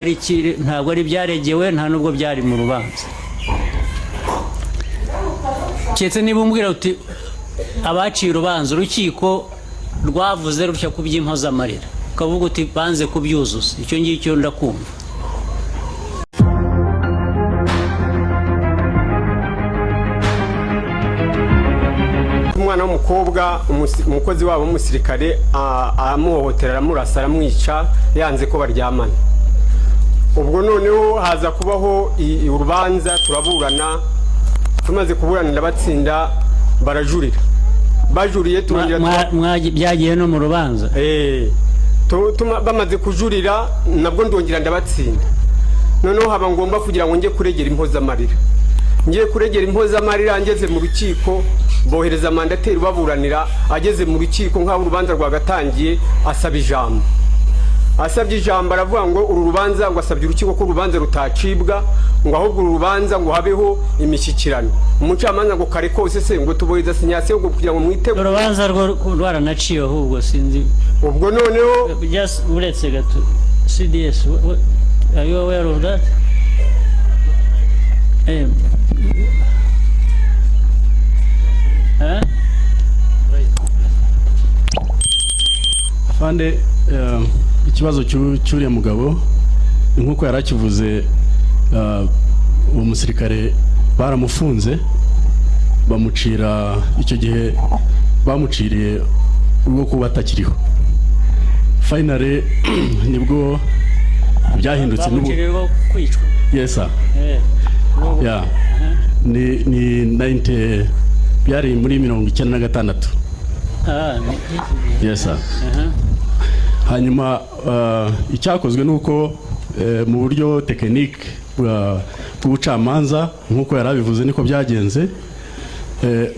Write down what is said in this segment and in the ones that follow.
ntabwo ari byaregewe nta nubwo byari mu rubanza cyetse niba umbwira uti abaciye urubanza urukiko rwavuze rutya ku by'impozamarira ukavuga uti banze kubyuzuza icyo ngicyo ndakumva. Umwana w'umukobwa umukozi wabo w'umusirikare amuhohotera aramurasa aramwica yanze ko baryamana. Ubwo noneho haza kubaho urubanza turaburana tumaze kuburanira batsinda barajurira bajuriye byagiye no mu rubanza bamaze kujurira nabwo ndongera ndabatsinda noneho haba ngomba kugira ngo njye kuregera impozamarira ngiye kuregera impozamarira ngeze mu rukiko bohereza mandateri baburanira ageze mu rukiko nk'aho urubanza rwagatangiye asaba ijambo asabye ijambo aravuga ngo uru rubanza ngo asabye urukiko ko urubanza rutacibwa ngo ahubwo uru rubanza ngo habeho imishyikirano umucamanza ngo kare kose se ngo tuboheza sinyasiyo ngo kugira ngo mwite urubanza rwaranaciye ahubwo sinzi ubwo noneho uretse gato CDS are you aware of that? Fande ikibazo cy'uriya mugabo nkuko yarakivuze uwo musirikare baramufunze bamucira icyo gihe bamuciriye urwo kuba atakiriho finally nibwo byahindutse n'ubu kwicwa. Yes sir. Yeah. Ni 90 byari muri 1996. Yes sir. Hanyuma icyakozwe nuko mu buryo tekinike bw'ubucamanza nkuko yarabivuze niko byagenze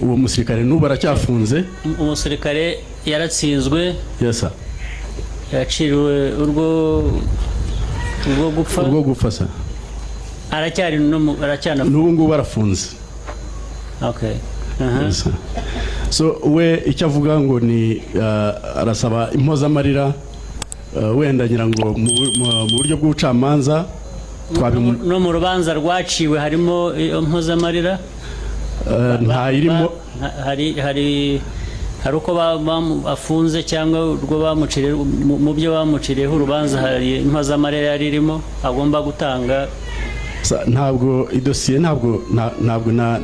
uwo musirikare n'ubu aracyafunze. Umusirikare yaratsinzwe. Yes sir. Yaciriwe urwo gupfa sa aracyari n'ubu ngubu barafunze. Okay. Yes, so we icyo avuga ngo ni arasaba impozamarira wenda ngira ngo mu buryo bw'ubucamanza no mu rubanza rwaciwe harimo impozamarira nta irimo hari uko afunze cyangwa urwo bamuciriye mu byo bamuciriyeho urubanza hari impozamarira yari irimo agomba gutanga. Ntabwo idosiye ntabwo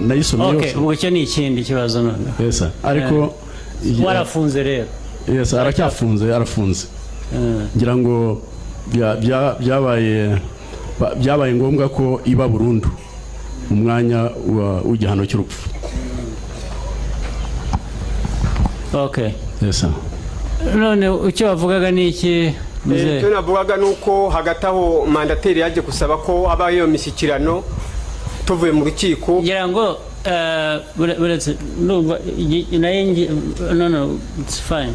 nayisomye yose. Okay, ubwo cyo ni ikindi kibazo none. Yes ariko warafunze rero. Yes aracyafunze arafunze. Ngira ngo byabaye ngombwa ko iba burundu mu mwanya w'igihano cy'urupfu. Okay. Yes sir. None icyo bavugaga ni iki? Icyo navugaga nuko hagati aho mandateri yaje gusaba ko habaho iyo mishyikirano tuvuye mu rukiko ngira ngo no it's fine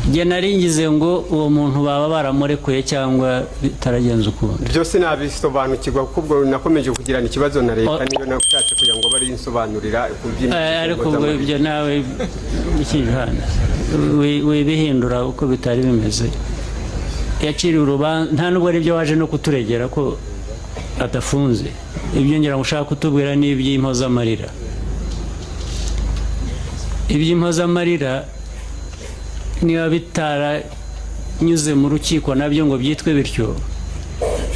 nge naringize ngo uwo muntu baba baramurekuye cyangwa bitaragenze ukundi. Byose nabisobanukirwa kuko ubwo nakomeje kugirana ikibazo na leta niyo nashatse kugira ngo bari insobanurira ariko ubwo ibyo nawe ikijana wibihindura uko bitari bimeze. Yaciriwe urubanza nta nubwo ari byo waje no kuturegera ko adafunze. Ibyo ngira ngo ushaka kutubwira ni iby'impozamarira. Iby'impozamarira niba bitaranyuze mu rukiko nabyo ngo byitwe bityo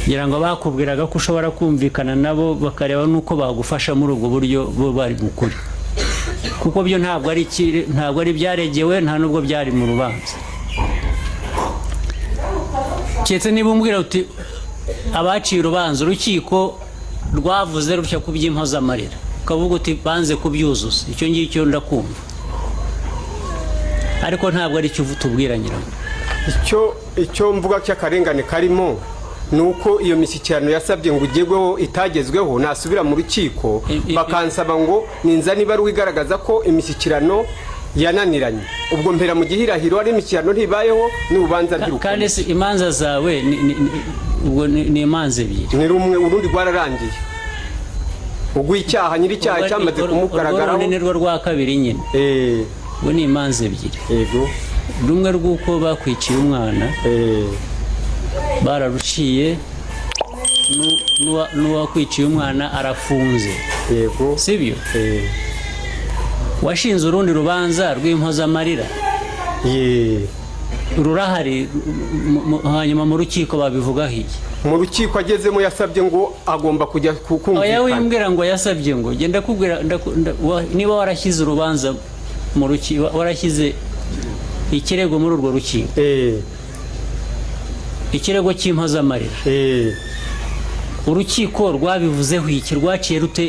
ngira ngo bakubwiraga ko ushobora kumvikana nabo bakareba nuko bagufasha muri ubwo buryo bo bari gukuri kuko byo ntabwo ari byaregewe nta nubwo byari mu rubanza. Cyetse niba umbwira uti abaciye urubanza urukiko rwavuze rutya ku by'impozamarira ukavuga uti banze kubyuzuza icyo ngicyo ndakumva ariko ntabwo ari cyo tubwira nyiraho. Icyo mvuga cy'akarengane karimo nuko iyo mishyikirano yasabye ngo ugegweho itagezweho nasubira mu rukiko bakansaba ngo ninza niba igaragaza ko imishyikirano yananiranye ubwo mpera mu gihirahiro ari imishyikirano ntibayeho n'urubanza ry'urukundo. Kandi imanza zawe ubwo ni imanza ebyiri. Ni rumwe urundi rwararangiye ubwo icyaha nyir'icyaha cyamaze kumugaragaraho ni rwo rwa kabiri nyine. Ubwo ni imanza ebyiri. Yego. Rumwe rw'uko bakwiciye umwana bararuciye n'uwakwiciye umwana arafunze, yego sibyo? washinze urundi rubanza rw'impozamarira rurahari, hanyuma mu rukiko babivugaho iki? mu rukiko agezemo yasabye ngo agomba kujya oya kumvikana. wimbwira ngo yasabye ngo genda kubwira niba warashyize urubanza mu rukiko, warashyize ikirego muri urwo rukiko, ikirego cy'impozamarira, urukiko rwabivuzeho iki? rwaciye rute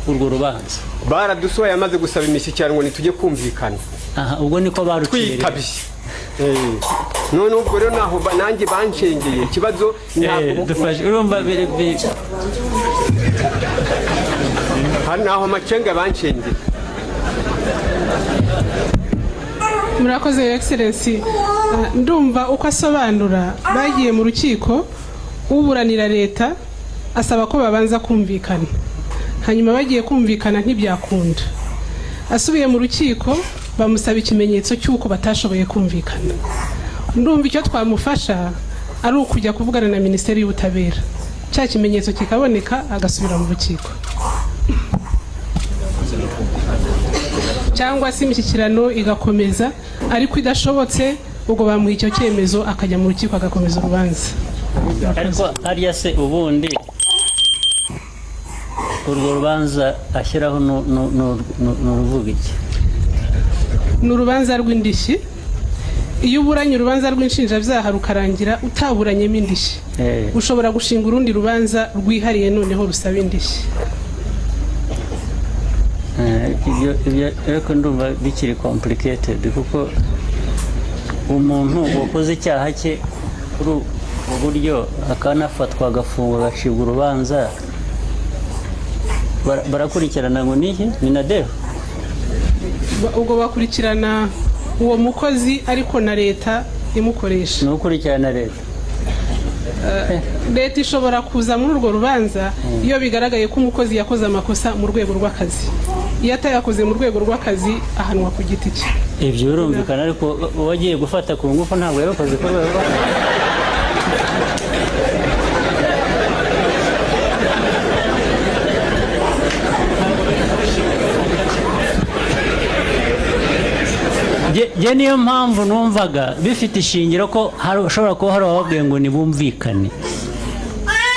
urwo rubanza? baradusohoye amaze gusaba imishyikirano ngo nitujye kumvikana. aha ubwo niko baruciye twitabye. none ubwo rero naho nanjye banshengeye ikibazo dufashe urumva hari naho amacenga banshengeye. murakoze Excellency. ndumva uko asobanura bagiye mu rukiko, uburanira leta asaba ko babanza kumvikana, hanyuma bagiye kumvikana ntibyakunda, asubiye mu rukiko bamusaba ikimenyetso cy'uko batashoboye kumvikana. ndumva icyo twamufasha ari ukujya kuvugana na Minisiteri y'Ubutabera, cya kimenyetso kikaboneka agasubira mu rukiko, cyangwa se imishyikirano igakomeza, ariko idashobotse ubwo bamuha icyo cyemezo akajya mu rukiko agakomeza urubanza. ariko hariya se ubundi urwo rubanza ashyiraho n'uruvuga iki? ni urubanza rw'indishyi. iyo uburanye urubanza rw'inshinjabyaha rukarangira utaburanyemo indishyi, ushobora gushinga urundi rubanza rwihariye noneho rusaba indishyi. ariko ndumva bikiri complicated, kuko umuntu wakoze icyaha cye kuri ubu buryo akanafatwa agafungwa agacibwa urubanza, barakurikirana ngo niki minadeho? ubwo bakurikirana uwo mukozi ariko na leta imukoresha. ni ukurikirana leta. leta ishobora kuza muri urwo rubanza iyo bigaragaye ko umukozi yakoze amakosa mu rwego rw'akazi. iyo atayakoze mu rwego rw'akazi ahanwa ku giti cye. ibyo birumvikana, ariko uwagiye gufata ku ngufu ntabwo yabikoze ku rwego rw'akazi. Jye niyo mpamvu numvaga bifite ishingiro ko hashobora kuba hari ababwiye ngo nibumvikane,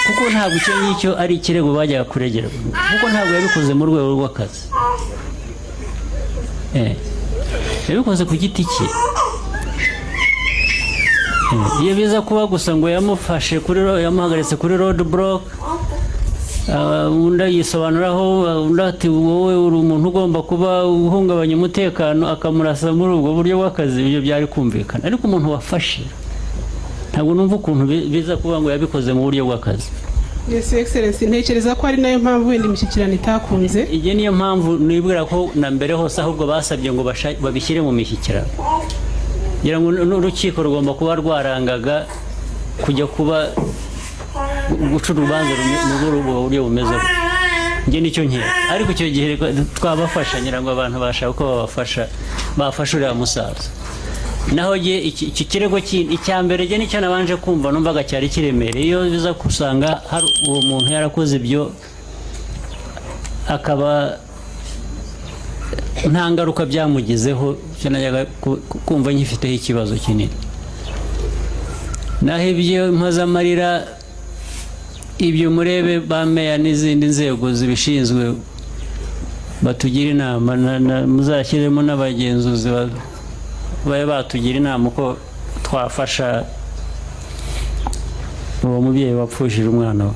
kuko ntabwo icyo ngicyo ari ikirego bajyaga kuregera, kuko ntabwo yabikoze mu rwego rw'akazi, yabikoze ku giti cye. iyo biza kuba gusa ngo yamufashe yamuhagaritse kuri road block, undi yisobanuraho, undi ati wowe uri umuntu ugomba kuba uhungabanya umutekano, akamurasa muri ubwo buryo bw'akazi, ibyo byari kumvikana. ariko umuntu wafashe ntabwo numva ukuntu biza kuba ngo yabikoze mu buryo bw'akazi. Yes Excellency, ntekereza ko ari nayo mpamvu wenda imishyikirano itakunze. Iyi niyo mpamvu nibwira ko na mbere hose ahubwo basabye ngo babishyire mu mishyikirano, ngira ngo n'urukiko rugomba kuba rwarangaga kujya kuba guca urubanza muri ubwo buryo bumeze. njye nicyo nkera, ariko icyo gihe twabafasha, ngira ngo abantu bashaka uko bafasha uriya musaza. naho iki kirego icya mbere njye nicyo nabanje kumva numvaga cyari kiremereye. iyo biza gusanga hari uwo muntu yarakoze ibyo akaba nta ngaruka byamugizeho, najyaga kumva nkifiteho ikibazo kinini. naho ibyo impozamarira, ibyo murebe ba meya n'izindi nzego zibishinzwe batugira inama, muzashyiremo n'abagenzuzi babe batugira inama uko twafasha uwo mubyeyi wapfushije umwana we.